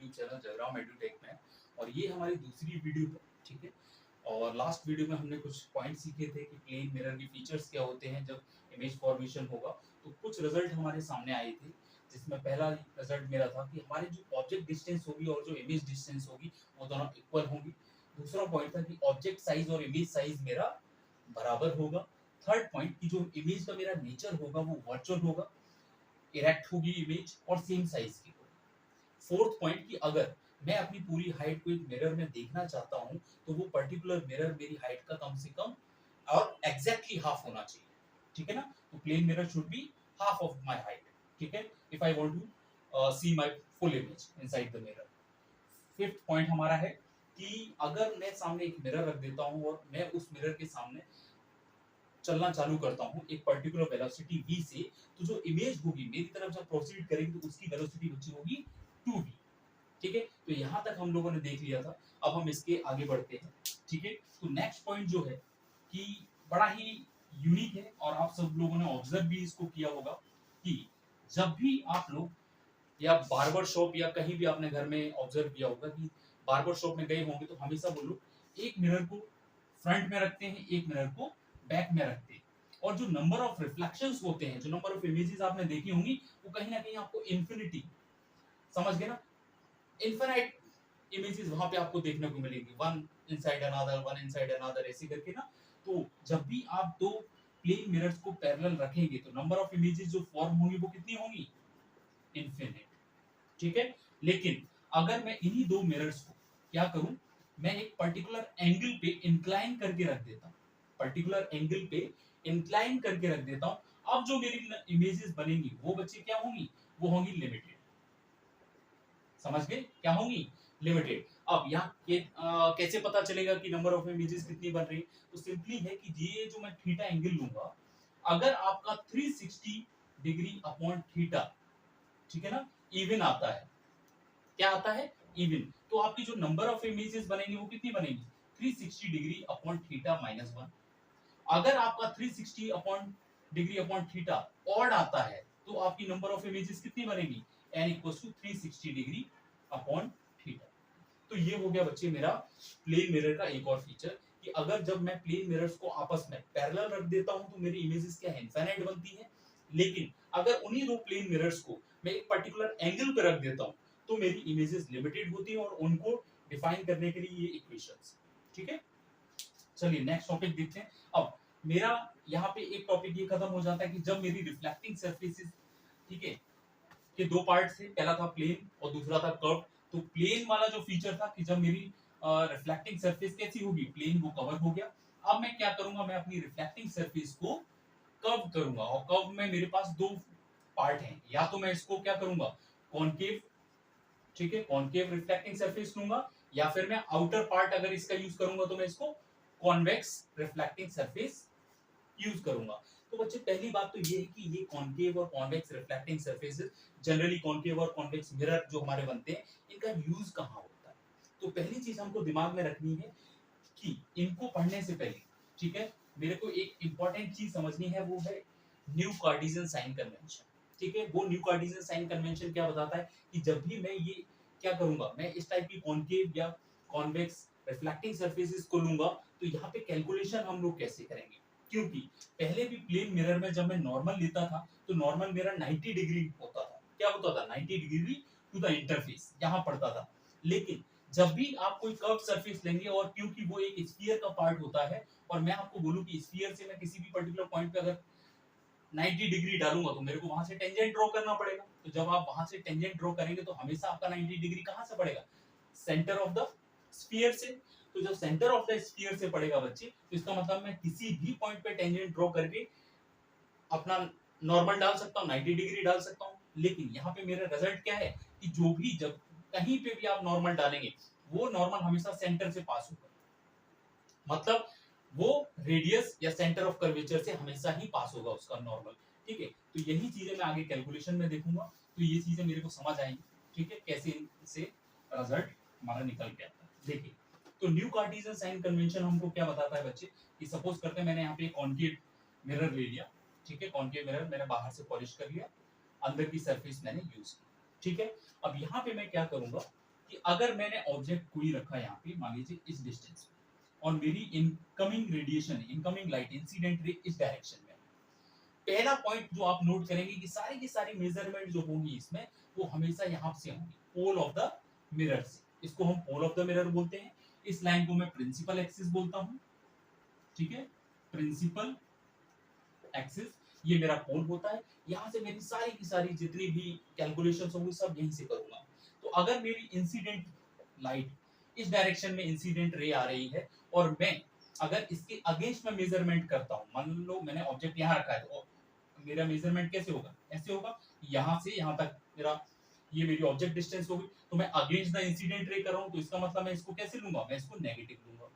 YouTube channel Jairam edutech में, और ये हमारी दूसरी वीडियो है, ठीक है। और लास्ट वीडियो में हमने कुछ पॉइंट सीखे थे कि प्लेन मिरर के फीचर्स क्या होते हैं जब इमेज फॉर्मेशन होगा। तो कुछ रिजल्ट हमारे सामने आए थे, जिसमें पहला रिजल्ट मेरा था कि हमारी जो ऑब्जेक्ट डिस्टेंस होगी और जो इमेज डिस्टेंस होगी वो दोनों इक्वल होंगी। दूसरा पॉइंट था कि ऑब्जेक्ट साइज और इमेज साइज मेरा बराबर होगा। थर्ड पॉइंट कि जो इमेज का मेरा नेचर होगा वो वर्चुअल होगा, इरेक्ट होगी इमेज और सेम साइज की होगी। फोर्थ पॉइंट कि अगर मैं अपनी पूरी हाइट को एक मिरर में देखना चाहता हूं तो वो पर्टिकुलर मिरर मेरी हाइट का कम से कम और एग्जैक्टली हाफ होना चाहिए, ठीक है ना। तो plane mirror should be half of my height, ठीक है, if I want to see my full image inside the mirror. Fifth point हमारा है कि अगर मैं सामने एक मिरर रख देता हूं और मैं उस मिरर के सामने चलना चालू करता हूं एक पर्टिकुलर वेलोसिटी v से, तो जो इमेज होगी मेरी तरफ जब प्रोसीड करेगी तो उसकी वेलोसिटी बच्ची होगी 2v, ठीक है। तो यहां तक हम लोगों ने देख लिया था। अब हम इसके आगे बढ़ते हैं, ठीक है। तो नेक्स्ट पॉइंट जो है कि बड़ा ही यूनिक है और आप सब लोगों ने ऑब्जर्व भी इसको किया होगा कि जब भी आप लोग या बार्बर शॉप या कहीं भी आपने घर में ऑब्जर्व किया होगा कि बार्बर शॉप में गए होंगे तो हमेशा वो लोग एक मिरर को फ्रंट में रखते हैं, एक मिरर को बैक में रखते हैं, और जो नंबर ऑफ रिफ्लेक्शंस होते हैं, जो नंबर ऑफ इमेजेस आपने देखी होंगी, वो कहीं ना कहीं आपको इन्फिनिटी, समझ गए ना, इनफाइनाइट इमेजेस वहां पे आपको देखने को मिलेगी, one inside another, one inside another, ऐसे करके ना। तो जब भी आप दो प्लेन मिरर्स को पैरेलल रखेंगे तो नंबर ऑफ इमेजेस जो फॉर्म होंगी वो कितनी होंगी, इनफिनिट, ठीक है। लेकिन अगर मैं इन्हीं दो मिरर्स को क्या करूं, मैं एक पर्टिकुलर एंगल पे इंक्लाइन करके रख देता हूं, पर्टिकुलर एंगल पे इंक्लाइन करके रख देता हूं, अब जो मेरी इमेजेस बनेंगी वो बच्चे क्या होंगी, वो होंगी लिमिटेड, समझ गए, क्या होंगी, लिमिटेड। अब यहाँ कैसे पता चलेगा कि नंबर ऑफ इमेजेस कितनी बन रही है, तो सिंपली है कि ये जो मैं थीटा एंगल लूंगा, अगर आपका 360 डिग्री अपॉन थीटा, ठीक है ना, इवन आता है, क्या आता है, इवन, तो आपकी जो नंबर ऑफ इमेजेस बनेंगी वो कितनी बनेगी, 360 डिग्री अपॉन थीटा माइनस 1। अगर आपका 360 upon degree upon theta odd आता है तो आपकी नंबर ऑफ इमेजेस कितनी बनेगी, n equals to 360 degree upon theta. तो ये हो गया बच्चे मेरा प्लेन मिरर का एक और फीचर कि अगर जब मैं प्लेन मिरर्स को आपस में पैरेलल रख देता हूं तो मेरी इमेजेस क्या है, इनफाइनाइट बनती है। लेकिन अगर उन्हीं दो प्लेन मिरर्स को मैं एक पर्टिकुलर एंगल पे रख देता हूं तो मेरी इमेजेस लिमिटेड होती हैं और उनको डिफाइन करने के लिए ये इक्वेशंस, ठीक है। चलिए नेक्स्ट टॉपिक देखते हैं। अब मेरा यहाँ पे एक टॉपिक ये खत्म हो जाता है कि जब मेरी रिफ्लेक्टिंग सरफेसेस, ठीक है, के दो पार्ट थे, पहला था प्लेन और दूसरा था कर्व। तो प्लेन वाला जो फीचर था कि जब मेरी रिफ्लेक्टिंग सरफेस कैसी होगी, प्लेन, वो कवर हो गया। अब मैं क्या करूंगा, मैं अपनी रिफ्लेक्टिंग सरफेस को कर्व करूंगा, और कर्व में मेरे पास दो पार्ट हैं, या तो मैं इसको क्या करूंगा, कॉनकेव, ठीक है, कॉनकेव रिफ्लेक्टिंग सरफेस लूंगा, या फिर मैं आउटर पार्ट अगर इसका यूज करूंगा तो मैं इसको कॉन्वेक्स रिफ्लेक्टिंग सरफेस यूज करूंगा। तो बच्चे पहली बात तो ये है कि ये कॉनकेव और convex reflecting surfaces, generally concave और कॉन्वेक्स मिरर जो हमारे बनते हैं, इनका यूज कहाँ होता है। तो पहली चीज हमको दिमाग में रखनी है कि इनको पढ़ने से पहले, ठीक है, मेरे को एक इंपॉर्टेंट चीज समझनी है, वो है न्यू कार्टेशियन साइन कन्वेंशन, ठीक है। वो न्यू कार्टेशियन साइन कन्वेंशन क्या बताता है कि जब भी मैं ये क्या करूंगा, मैं इस टाइप की कॉनकेव या कॉन्वेक्स रिफ्लेक्टिंग सरफेसेस को लूंगा, तो यहाँ पे कैलकुलेशन हम लोग कैसे करेंगे, क्योंकि पहले भी प्लेन मिरर में जब मैं नॉर्मल लेता था तो नॉर्मल मिरर 90 डिग्री होता था, क्या होता था, 90 डिग्री टू द इंटरफेस यहाँ पड़ता था। लेकिन जब भी आप कोई कर्व सरफेस लेंगे, और क्योंकि वो एक स्फीयर का पार्ट होता है, और मैं आपको बोलूं कि स्फीयर से मैं किसी भी पर्टिकुलर पॉइंट पे अगर 90 डिग्री डालूंगा तो मेरे को वहां से टेंजेंट ड्रॉ करना पड़ेगा। तो जब आप वहां से टेंजेंट ड्रॉ करेंगे तो हमेशा आपका 90 डिग्री कहां से पड़ेगा, सेंटर ऑफ द स्फीयर से। तो जब सेंटर ऑफ द स्फीयर से पड़ेगा बच्चे, तो इसका मतलब मैं किसी भी पॉइंट पे टेंजेंट ड्रॉ करके अपना नॉर्मल डाल सकता हूँ, 90 डिग्री डाल सकता हूँ। लेकिन यहाँ पे मेरा रिजल्ट क्या है कि जो भी जब कहीं पे भी आप नॉर्मल डालेंगे वो नॉर्मल हमेशा सेंटर से पास होगा, मतलब वो रेडियस या सेंटर ऑफ कर्वेचर से हमेशा ही पास होगा उसका नॉर्मल, ठीक है। तो यही चीजें मैं आगे कैलकुलेशन में देखूंगा, तो ये चीजें मेरे को समझ आएंगी, ठीक है, कैसे इनसे रिजल्ट हमारा निकल के आता है। देखिए, तो न्यू कार्टेशियन साइन कन्वेंशन हमको क्या बताता है बच्चे कि सपोज करते हैं मैंने यहाँ पे कॉनकेव मिरर ले लिया, ठीक है, कॉनकेव मिरर मैंने बाहर से पॉलिश कर लिया, अंदर की सरफेस मैंने यूज की, ठीक है। अब यहाँ पे मैं क्या करूंगा, कि अगर मैंने ऑब्जेक्ट कोई रखा यहाँ पे, मान लीजिए इस डिस्टेंस पे, और मेरी incoming radiation, incoming light, incident ray इस डायरेक्शन में, पहला पॉइंट जो आप नोट करेंगे कि सारी की सारी मेजरमेंट जो होंगी इसमें वो हमेशा यहाँ से होंगी पोल ऑफ द मिरर से। इसको हम पोल ऑफ द मिरर बोलते हैं। इस लाइन को मैं प्रिंसिपल एक्सिस बोलता हूँ, ठीक है, प्रिंसिपल एक्सिस ये मेरा पोल होता है। यहाँ से मेरी सारी की सारी जितनी भी कैलकुलेशंस होंगी सब यहीं से करूंगा। तो अगर मेरी इंसिडेंट लाइट इस डायरेक्शन में इंसिडेंट रे आ रही है और मैं अगर इसके अगेंस्ट में मेजरमेंट करता हूँ, मान लो मैंने ऑब्जेक्ट यहाँ रखा है तो मेरा मेजरमेंट कैसे होगा, ऐसे होगा, यहाँ से यहाँ तक मेरा ये मेरी ऑब्जेक्ट डिस्टेंस होगी। तो मैं अगेंस्ट द इंसिडेंट रे कर रहा हूँ तो इसका मतलब मैं इसको कैसे लूंगा, मैं इसको नेगेटिव लूंगा।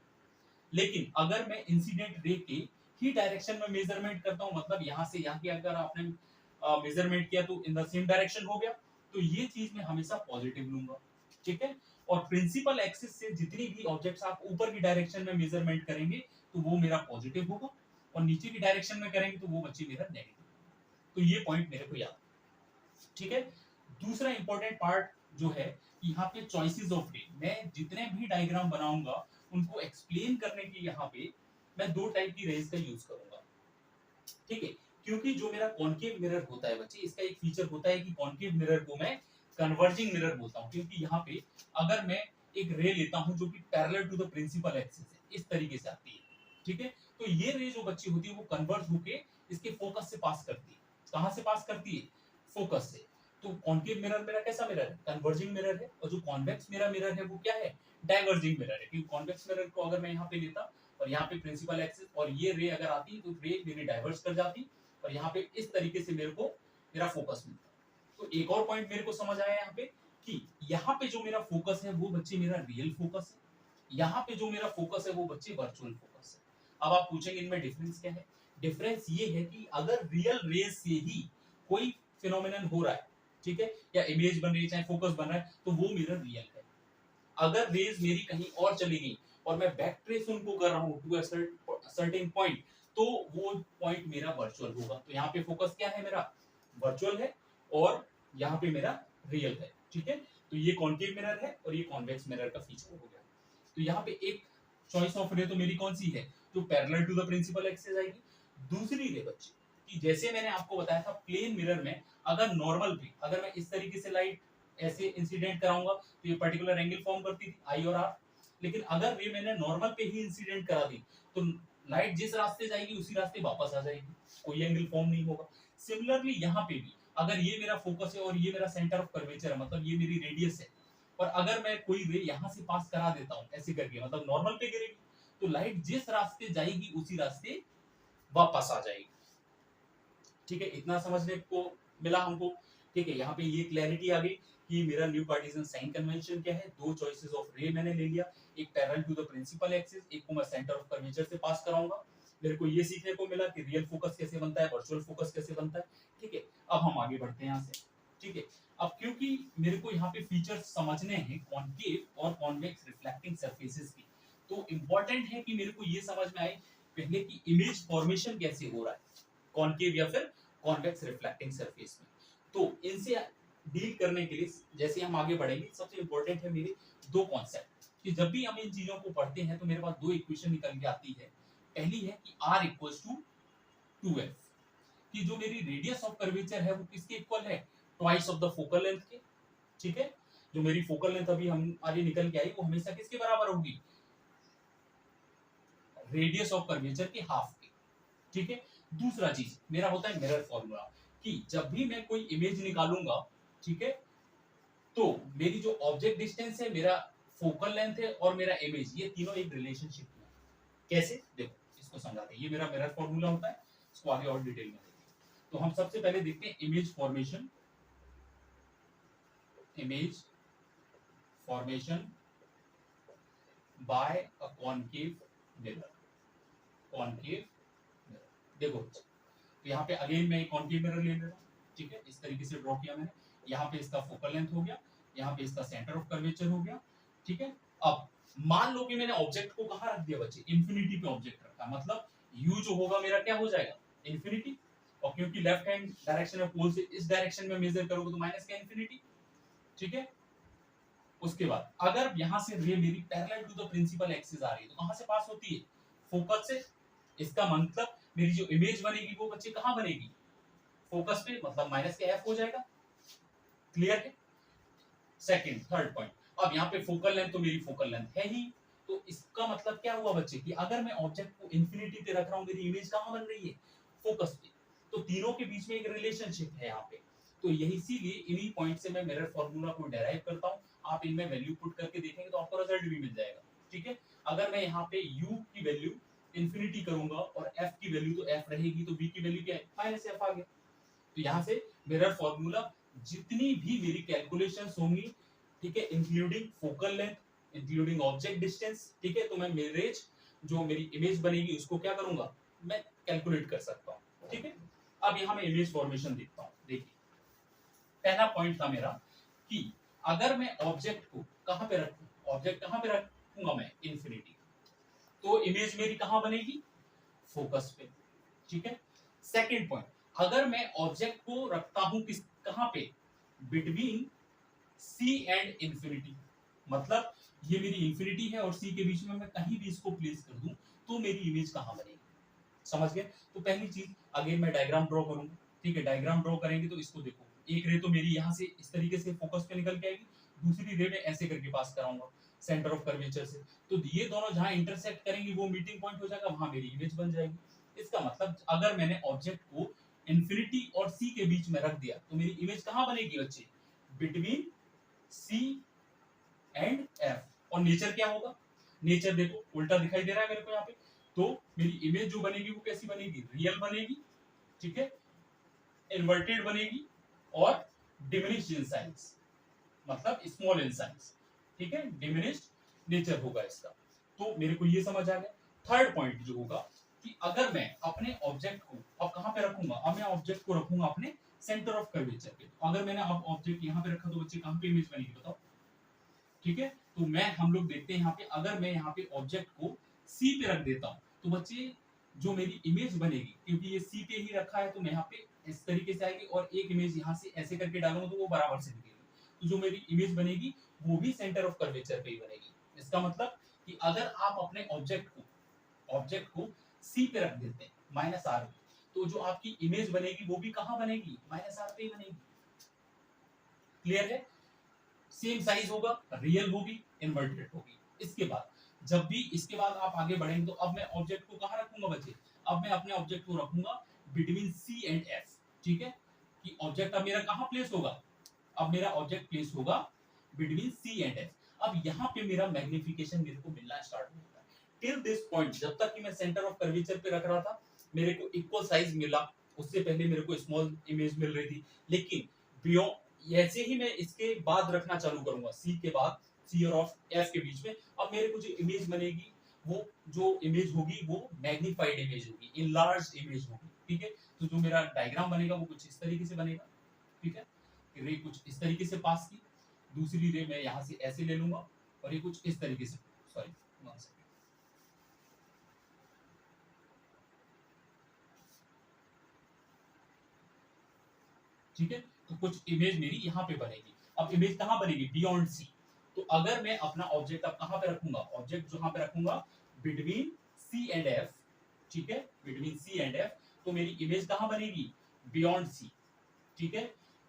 लेकिन अगर मैं इंसिडेंट रे के ही डायरेक्शन में मेजरमेंट करता हूँ, मतलब यहाँ से यहाँ की अगर आपने मेजरमेंट किया तो इन द सेम डायरेक्शन हो गया, तो ये चीज मैं हमेशा पॉजिटिव लूंगा, ठीक है। और प्रिंसिपल एक्सिस से जितनी भी ऑब्जेक्ट्स आप ऊपर की डायरेक्शन में मेजरमेंट करेंगे तो वो मेरा पॉजिटिव होगा, और नीचे की डायरेक्शन में करेंगे तो वो बच्चे मेरा नेगेटिव। तो ये पॉइंट मेरे को याद, ठीक है। दूसरा इंपॉर्टेंट पार्ट जो है यहाँ पे चॉइसेस ऑफ रे, मैं जितने भी डायग्राम बनाऊंगा उनको एक्सप्लेन करने के यहाँ पे मैं दो टाइप की रेज का यूज करूंगा, ठीक है। क्योंकि जो मेरा कॉनकेव मिरर होता है बच्चे, इसका एक फीचर होता है कि कॉनकेव मिरर को मैं कन्वर्जिंग मिरर बोलता हूँ, क्योंकि यहाँ पे अगर मैं एक रे लेता हूँ जो कि parallel to the principal axis है, इस तरीके से आती है, ठीक है। तो ये रे जो बच्ची होती है वो कन्वर्ज होके इसके फोकस से पास करती है। कहाँ से पास करती है, फोकस से। तो कॉनकेव मिरर मेरा कैसा मिरर है, कन्वर्जिंग मिरर है, और जो कॉन्वेक्स मेरा मिरर है वो क्या है, डाइवर्जिंग मिरर है। क्योंकि कॉन्वेक्स मिरर को अगर मैं यहाँ पे लेता और यहाँ पे प्रिंसिपल एक्सिस और ये रे अगर आती तो रे मेरी डाइवर्ज कर जाती और यहाँ पे इस तरीके से मेरे को मेरा फोकस मिलता। तो एक और पॉइंट मेरे को समझ आया यहाँ पे कि यहाँ पे जो मेरा फोकस है वो बच्चे मेरा रियल फोकस है, यहाँ पे जो मेरा फोकस है वो बच्चे वर्चुअल फोकस है। अब आप पूछेंगे इनमें डिफरेंस क्या है। डिफरेंस ये है कि अगर रियल रेज से ही कोई फिनोमिनन हो रहा है, ठीक है, या इमेज बन रही है चाहे फोकस बन रहा है, तो वो मेरा रियल है। अगर रेज मेरी कहीं और चली गई और मैं बैक ट्रेस उनको कर रहा हूँ टू अ सर्टेन पॉइंट, तो वो पॉइंट मेरा वर्चुअल होगा। तो यहाँ पे फोकस क्या है मेरा, वर्चुअल है, और यहाँ पे मेरा रियल है, ठीक है। तो ये कॉनकेव मिरर है और ये कॉन्वेक्स मिरर का फीचर हो गया। तो यहाँ पे एक चॉइस ऑफ रे तो मेरी कौन सी है, जो parallel to the principal axis आएगी। दूसरी रे बच्चे कि जैसे मैंने आपको बताया था प्लेन मिरर में अगर नॉर्मल पे अगर मैं इस तरीके से लाइट ऐसे इंसिडेंट कराऊंगा तो ये पर्टिकुलर एंगल फॉर्म करती थी आई और आर। लेकिन अगर रे मैंने नॉर्मल पे ही इंसिडेंट करा दी तो लाइट जिस रास्ते जाएगी उसी रास्ते वापस आ जाएगी, कोई एंगल फॉर्म नहीं होगा। सिमिलरली यहाँ पे भी अगर ये मेरा फोकस है और ये मेरा सेंटर ऑफ कर्वेचर है, मतलब ये मेरी रेडियस है, और अगर मैं कोई रे यहाँ से पास करा देता हूँ ऐसे करके, मतलब नॉर्मल पे गिरेगी तो लाइट जिस रास्ते जाएगी उसी रास्ते वापस आ जाएगी, ठीक है। इतना समझने को मिला हमको, ठीक है। यहाँ पे ये क्लैरिटी आ गई कि मेरा न्यू कार्टेशियन साइन कन्वेंशन क्या है। दो चॉइसेस ऑफ रे मैंने ले लिया, एक parallel to the principal axis, एक को मैं सेंटर ऑफ कर्वेचर से पास कराऊंगा। मेरे को ये सीखने को मिला कि रियल फोकस कैसे बनता है, वर्चुअल फोकस कैसे बनता है, ठीक है। अब हम आगे बढ़ते हैं यहाँ से, ठीक है। अब क्योंकि मेरे को यहाँ पे फीचर्स समझने हैं कॉनकेव और कॉन्वेक्स रिफ्लेक्टिंग सरफेसेस की, तो इंपॉर्टेंट है कि मेरे को ये समझ में आए पहले कि इमेज फॉर्मेशन कैसे हो रहा है कॉनकेव या फिर कॉन्वेक्स रिफ्लेक्टिंग सरफेस में। तो इनसे डील करने के लिए जैसे हम आगे बढ़ेंगे, सबसे इंपॉर्टेंट है मेरे दो कॉन्सेप्ट कि जब भी हम इन चीजों को पढ़ते हैं तो मेरे पास दो इक्वेशन निकल के आती है। पहली है कि r इक्वल्स टू 2f, कि जो मेरी रेडियस ऑफ कर्वेचर है वो किसके इक्वल है, twice of the focal length के, ठीक है। जो मेरी फोकल लेंथ अभी हमारी निकल के आई वो हमेशा किसके बराबर होगी, रेडियस ऑफ कर्वेचर के हाफ के, ठीक है। दूसरा चीज मेरा होता है मिरर फॉर्मूला, कि जब भी मैं कोई इमेज निकालूंगा, ठीक है, तो मेरी जो ऑब्जेक्ट डिस्टेंस है, मेरा फोकल लेंथ है और मेरा इमेज, ये तीनों एक रिलेशनशिप में। कैसे, देखो इसको समझाते हैं। ये मेरा मिरर फॉर्मूला होता है, इसको आगे और डिटेल में देखेंगे। तो हम सबसे पहले देखते हैं image formation, image formation by a concave mirror, concave mirror. देखो तो यहाँ पे अगेन मैं एक कॉनकेव मिरर ले रहा हूँ, ठीक है, इस तरीके से ड्रॉ किया मैंने। यहाँ पे इसका फोकल लेंथ हो गया, यहाँ पे इसका सेंटर ऑफ कर्वेचर हो गया, ठीक है। अब मान लो कि मैंने ऑब्जेक्ट को कहाँ रख दिया बच्चे, इंफिनिटी पे ऑब्जेक्ट रखा, मतलब u जो होगा मेरा क्या हो जाएगा, इंफिनिटी। और क्योंकि लेफ्ट हैंड डायरेक्शन में पोल से इस डायरेक्शन में मेजर करोगे तो माइनस का इंफिनिटी, ठीक है। उसके बाद अगर यहाँ से रे मेरी parallel to the principal axis आ रही है तो कहां से पास होती है? फोकस से। इसका मतलब मेरी जो इमेज बनेगी वो बच्चे कहां बनेगी? फोकस पे, मतलब माइनस के एफ हो जाएगा। क्लियर है? सेकंड, थर्ड पॉइंट, अब यहाँ पे फोकल लेंथ तो मेरी फोकल लेंथ है ही, तो इसका मतलब क्या हुआ बच्चे कि अगर मैं ऑब्जेक्ट को इंफिनिटी पे रख रहा हूँ, मेरी इमेज कहां बन रही है? फोकस पे। तो तीनों के बीच में एक रिलेशनशिप है यहाँ पे। तो यही इसीलिए इन्हीं पॉइंट से मैं मिरर फॉर्मूला को डेराइव करता हूँ। आप इनमें वैल्यू पुट करके देखेंगे तो आपको रिजल्ट भी मिल जाएगा। ठीक है, अगर मैं यहाँ पे u की वैल्यू इंफिनिटी करूंगा और f की वैल्यू तो f रहेगी, तो v की वैल्यू क्या है? माइनस f आ गया। तो यहाँ से मिरर फॉर्मूला जितनी भी मेरी कैलकुलेशंस होंगी, ठीक है, including focal length, including object distance, ठीक है, तो मैं मेरेज जो मेरी इमेज बनेगी उसको क्या करूंगा? मैं कैलकुलेट कर सकता हूँ। ठीक है, अब यहाँ मैं इमेज फॉर्मेशन देखता हूँ। देखिए, पहला पॉइंट था मेरा कि अगर मैं ऑब्जेक्ट को कहां पे रखूं, ऑब्जेक्ट कहां पे रखूंगा मैं? इंफिनिटी, तो इमेज मेरी कहां बनेगी? फोकस पे। ठीक है, सेकंड पॉइंट, अगर मैं ऑब्जेक्ट को रखता हूं किस कहां पे? बिटवीन सी एंड इंफिनिटी, मतलब ये मेरी इंफिनिटी है और सी के बीच में मैं कहीं भी इसको प्लेस कर दूं तो मेरी इमेज कहां बनेगी? समझ गए? तो पहली चीज, अगेन मैं डायग्राम ड्रॉ करूंगा। ठीक है, डायग्राम ड्रॉ करेंगे तो इसको देखो, एक रे तो मेरी यहाँ से इस तरीके से फोकस पे निकल के आएगी, दूसरी रे में ऐसे करके पास कराऊंगा सेंटर ऑफ कर्वेचर से, तो ये दोनों जहां इंटरसेक्ट करेंगी वो मीटिंग पॉइंट हो जाएगा, वहां मेरी इमेज बन जाएगी। इसका मतलब अगर मैंने ऑब्जेक्ट को इंफिनिटी और सी के बीच में रख दिया तो मेरी इमेज कहां बनेगी बच्चे? Between C and F. और नेचर क्या होगा? नेचर देखो उल्टा दिखाई दे रहा है मेरे को यहाँ पे, तो मेरी इमेज जो बनेगी वो कैसी बनेगी? रियल बनेगी। ठीक है, इन्वर्टेड बनेगी और डिमिनिश्ड इन साइज, मतलब स्मॉल इन साइज। ठीक है, डिमिनिश्ड नेचर होगा इसका। तो मेरे को ये समझ आ गया। थर्ड पॉइंट जो होगा कि अगर मैं अपने ऑब्जेक्ट को अब कहां पे रखूंगा? अब मैं ऑब्जेक्ट को रखूंगा अपने सेंटर ऑफ कर्वेचर पे। तो अगर मैंने अब ऑब्जेक्ट यहाँ पे रखा तो बच्चे कहां पे इमेज बनेगी बताओ? ठीक है, तो हम लोग देखते हैं यहाँ पे, अगर मैं यहाँ पे ऑब्जेक्ट को सी पे रख देता हूँ तो बच्चे जो मेरी इमेज बनेगी, क्योंकि ये सी पे ही रखा है तो मैं यहाँ पे इस तरीके से आएगी, और एक इमेज यहाँ से ऐसे करके डालूंगा तो वो बराबर से दिखेगी, तो जो मेरी इमेज बनेगी वो भी सेंटर ऑफ कर्वेचर पे ही बनेगी। इसका मतलब कि अगर आप अपने ऑब्जेक्ट को सी पे रख देते हैं माइनस आर पे, तो जो आपकी इमेज बनेगी वो भी कहाँ बनेगी? माइनस आर पे ही बनेगी। क्लियर है? सेम साइज होगा, रियल होगी, इन्वर्टेड होगी। इसके बाद जब भी इसके बाद आप आगे बढ़ेंगे तो अब मैं ऑब्जेक्ट को कहां रखूंगा बच्चे? अब मैं अपने ऑब्जेक्ट को रखूंगा बिटवीन सी एंड एफ। ठीक है, कि ऑब्जेक्ट अब मेरा कहां प्लेस होगा? अब मेरा ऑब्जेक्ट प्लेस होगा बिटवीन सी एंड एफ। अब यहाँ पे मेरा मैग्निफिकेशन मेरे को मिलना स्टार्ट होता है। टिल दिस पॉइंट, जब तक कि मैं सेंटर ऑफ कर्वेचर पे रख रहा था मेरे को इक्वल साइज मिला, उससे पहले मेरे को स्मॉल इमेज मिल रही थी, लेकिन बियॉन्ड ऐसे ही मैं इसके बाद रखना चालू करूंगा, सी के बाद, सी और ऑफ एफ के बीच में, अब मेरे को जो इमेज बनेगी वो जो इमेज होगी वो मैग्नीफाइड इमेज होगी, इनलार्ज इमेज होगी। ठीक है, तो जो मेरा डायग्राम बनेगा वो कुछ इस तरीके से बनेगा। ठीक है, रे कुछ इस तरीके से पास की, दूसरी रे मैं यहाँ से ऐसे ले लूंगा, और ये कुछ इस तरीके से, सॉरी वन सेकंड, ठीक है, तो कुछ इमेज मेरी यहाँ पे बनेगी। अब इमेज कहाँ बनेगी? Beyond C. तो अगर मैं अपना ऑब्जेक्ट अब कहाँ पे रखूंगा? ऑब्जेक्ट जहां पे रखूंगा बिटवीन सी एंड एफ। ठीक है, बिटवीन सी एंड एफ, तो मेरी इमेज कहाँ बनेगी? Beyond C. ठीक है,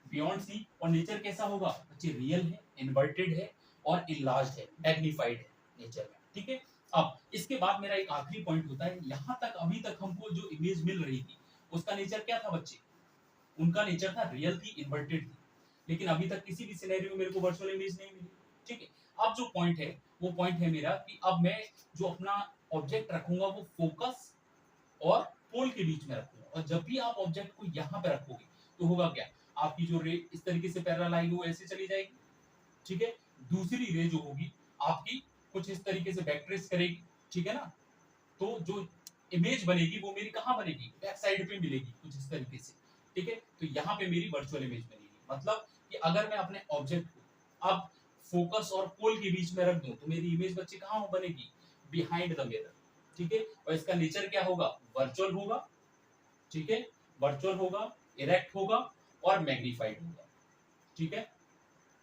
बियॉन्ड सी। और नेचर कैसा होगा बच्चे? रियल है, इन्वर्टेड है और इनलार्ज्ड है, मैग्नीफाइड है नेचर में। ठीक है, अब इसके बाद मेरा एक आखिरी पॉइंट होता है, यहां तक अभी तक हमको जो इमेज मिल रही थी उसका नेचर क्या था बच्चे? उनका नेचर था रियल थी, इन्वर्टेड थी, लेकिन अभी तक किसी भी सिनेरियो में मेरे को वर्चुअल इमेज नहीं मिली। ठीक है, अब जो पॉइंट है वो पॉइंट है मेरा कि अब मैं जो अपना ऑब्जेक्ट रखूंगा वो फोकस और पोल के बीच में रखूंगा, और जब भी आप ऑब्जेक्ट को यहाँ पे रखोगे तो होगा क्या? आपकी जो रे इस तरीके से पैरेलल आएगी वो ऐसे चली जाएगी। ठीक है, दूसरी रे जो होगी आपकी कुछ इस तरीके से बैक ट्रेस करेगी। ठीक है ना, तो जो इमेज बनेगी वो मेरी कहाँ बनेगी? बैक साइड पे मिलेगी कुछ इस तरीके से। ठीक है, तो यहाँ पे मेरी वर्चुअल इमेज बनेगी। मतलब कि अगर मैं अपने ऑब्जेक्ट को अब फोकस और पोल के बीच में रख दूं तो मेरी इमेज बच्चे कहाँ बनेगी? Behind the mirror. ठीक है, और इसका नेचर क्या होगा? वर्चुअल होगा। ठीक है, वर्चुअल होगा, इरेक्ट होगा और मैग्नीफाइड होगा। ठीक है,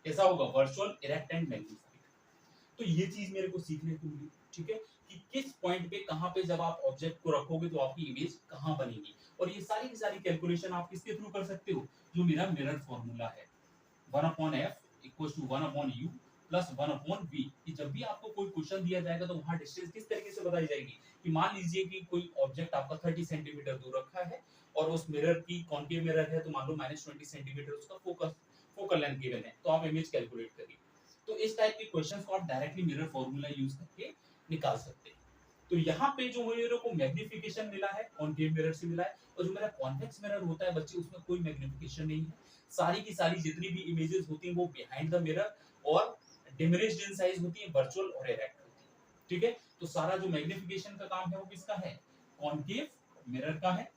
कैसा होगा, वर्चुअल, इरेक्ट एंड मैग्नीफाइड। तो ये चीज मेरे को सीखने को मिली, ठीक है, कि किस पॉइंट पे कहां पे जब आप ऑब्जेक्ट को रखोगे तो आपकी इमेज कहां बनेगी। और ये सारी की सारी कैलकुलेशन आप किसके थ्रू कर सकते हो, जो मेरा मिरर फॉर्मूला है, 1/f equals to 1/u plus 1/v। कि जब भी आपको कोई क्वेश्चन दिया जाएगा तो वहां डिस्टेंस किस तरीके से बताई जाएगी, कि मान लीजिए कि कोई ऑब्जेक्ट आपका 30 सेंटीमीटर दूर रखा है और उस मिरर की कॉन्केव मिरर है, तो मान लो -20 सेंटीमीटर उसका फोकल लेंथ गिवन है, तो आप इमेज कैलकुलेट करिए। तो इस टाइप के क्वेश्चंस को आप डायरेक्टली मिरर फॉर्मूला यूज करके निकाल सकते हैं। तो यहाँ पे जो मेरे को मैग्निफिकेशन मिला है कॉन्केव मिरर से मिला है, और जो मेरा कॉन्वेक्स मिरर होता है बच्चे, उसमें कोई मैग्निफिकेशन नहीं है। सारी की सारी जितनी भी इमेजेस होती हैं वो बिहाइंड द मिरर और डिमिनिश्ड इन साइज होती है, वर्चुअल और इरेक्ट होती है, ठीक है। तो सारा जो मैग्निफिकेशन का काम है वो किसका है, कॉन्केव मिरर का है।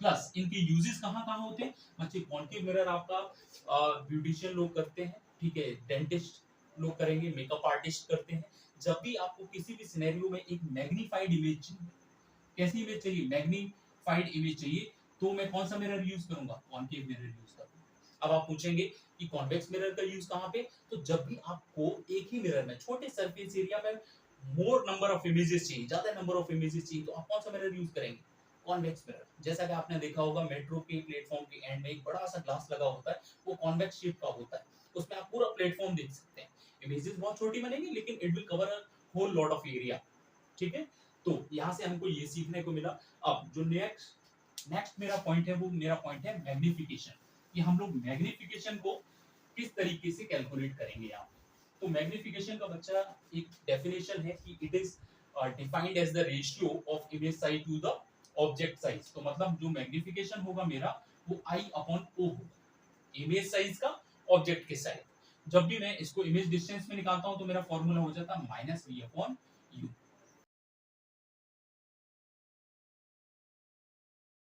प्लस इनके यूजेस कहाँ कहाँ होते हैं बच्चे, कॉन्केव मिरर आपका ब्यूटिशियन लोग करते हैं, ठीक है, डेंटिस्ट लोग करेंगे, मेकअप आर्टिस्ट करते हैं। जब भी आपको किसी भी सिनेरियो में एक मैग्नीफाइड इमेज चाहिए, कैसी इमेज चाहिए, मैग्नीफाइड इमेज चाहिए, तो मैं कौन सा मिरर यूज करूंगा, कॉन्केव मिरर यूज करूंगा। अब आप पूछेंगे कि कॉन्वेक्स मिरर का यूज कहाँ पे, तो जब भी आपको एक ही मिरर में छोटे सरफेस एरिया में मोर नंबर ऑफ इमेजेस चाहिए, ज्यादा नंबर ऑफ इमेजेस चाहिए, तो आप कौन सा मिरर यूज करेंगे, कॉन्वेक्स मिरर। जैसा कि आपने देखा होगा मेट्रो के प्लेटफॉर्म के एंड में एक बड़ा सा ग्लास लगा होता है, वो कॉन्वेक्स शेप का होता है, उसमें आप पूरा प्लेटफॉर्म देख सकते हैं। इमेजेस बहुत छोटी बनेंगी लेकिन it will cover a whole lot of area, ठीक है। तो यहाँ से हमको ये सीखने को मिला। अब जो नेक्स्ट मेरा पॉइंट है वो मेरा पॉइंट है मैग्निफिकेशन, कि हम लोग मैग्निफिकेशन को किस तरीके से कैलकुलेट करेंगे यहाँ पे। तो मैग्निफिकेशन का बच्चा एक डेफिनेशन है कि it is defined as the ratio of image size to the object size. तो मतलब जो मैग्निफिकेशन होगा मेरा वो I/O होगा, इमेज साइज का ऑब्जेक्ट के साइज। जब भी मैं इसको इमेज डिस्टेंस में निकालता हूं तो मेरा फॉर्मूला हो जाता है -v/o